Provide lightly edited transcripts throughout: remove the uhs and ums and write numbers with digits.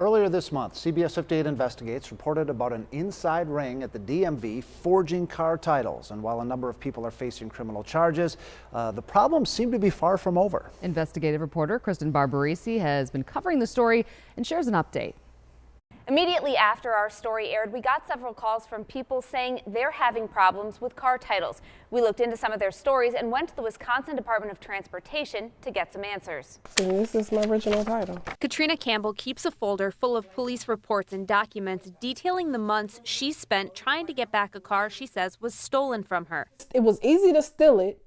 Earlier this month, CBS 58 Investigates reported about an inside ring at the DMV forging car titles. And while a number of people are facing criminal charges, the problems seem to be far from over. Investigative reporter Kristen Barbarisi has been covering the story and shares an update. Immediately after our story aired, we got several calls from people saying they're having problems with car titles. We looked into some of their stories and went to the Wisconsin Department of Transportation to get some answers. This is my original title. Katrina Campbell keeps a folder full of police reports and documents detailing the months she spent trying to get back a car she says was stolen from her. It was easy to steal it,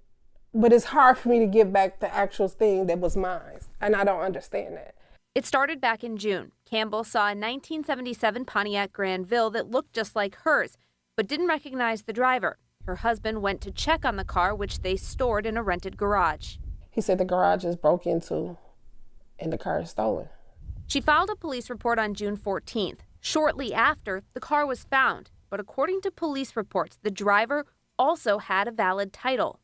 but it's hard for me to get back the actual thing that was mine, and I don't understand that. It started back in June. Campbell saw a 1977 Pontiac Granville that looked just like hers, but didn't recognize the driver. Her husband went to check on the car, which they stored in a rented garage. He said the garage is broke into and the car is stolen. She filed a police report on June 14th. Shortly after, the car was found. But according to police reports, the driver also had a valid title.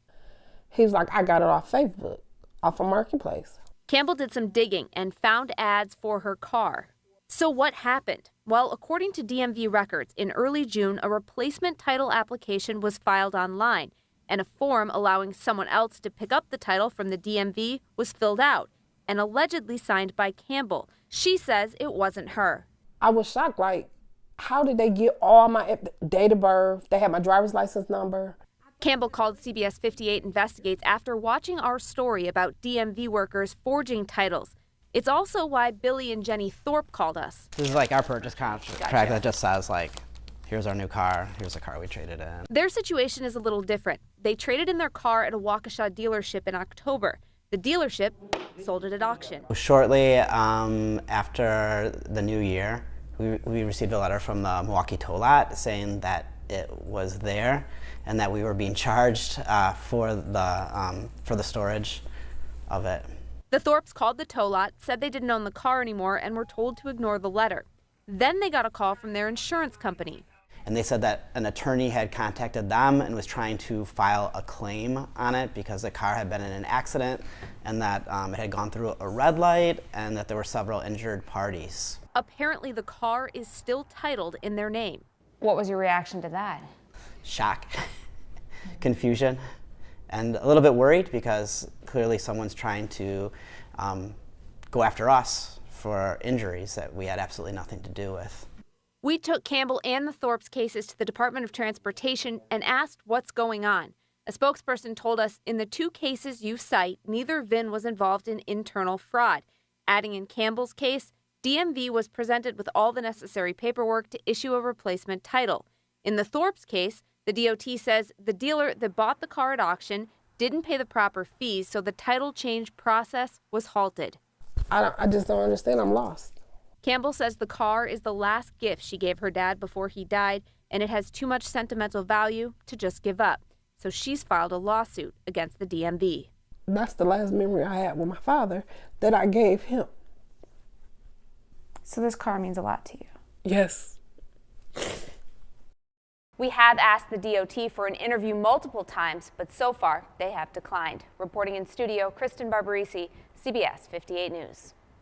He was like, I got it off Facebook, off a marketplace. Campbell did some digging and found ads for her car. So what happened? Well, according to DMV records, in early June, a replacement title application was filed online, and a form allowing someone else to pick up the title from the DMV was filled out and allegedly signed by Campbell. She says it wasn't her. I was shocked, like, how did they get all my date of birth? They had my driver's license number. Campbell called CBS 58 Investigates after watching our story about DMV workers forging titles. It's also why Billy and Jenny Thorpe called us. This is like our purchase contract that just says, like, here's our new car, here's the car we traded in. Their situation is a little different. They traded in their car at a Waukesha dealership in October. The dealership sold it at auction. Shortly after the new year, we received a letter from the Milwaukee tow lot saying that it was there and that we were being charged for the storage of it. The Thorpes called the tow lot, said they didn't own the car anymore, and were told to ignore the letter. Then they got a call from their insurance company. And they said that an attorney had contacted them and was trying to file a claim on it because the car had been in an accident and that it had gone through a red light and that there were several injured parties. Apparently the car is still titled in their name. What was your reaction to that? Shock, confusion, and a little bit worried because clearly someone's trying to go after us for injuries that we had absolutely nothing to do with. We took Campbell and the Thorpes cases to the Department of Transportation and asked what's going on. A spokesperson told us in the two cases you cite, neither VIN was involved in internal fraud. Adding in Campbell's case, DMV was presented with all the necessary paperwork to issue a replacement title. In the Thorpes case, the DOT says the dealer that bought the car at auction didn't pay the proper fees, so the title change process was halted. I just don't understand. I'm lost. Campbell says the car is the last gift she gave her dad before he died, and it has too much sentimental value to just give up. So she's filed a lawsuit against the DMV. That's the last memory I had with my father that I gave him. So this car means a lot to you? Yes. We have asked the DOT for an interview multiple times, but so far they have declined. Reporting in studio, Kristen Barbarisi, CBS 58 News.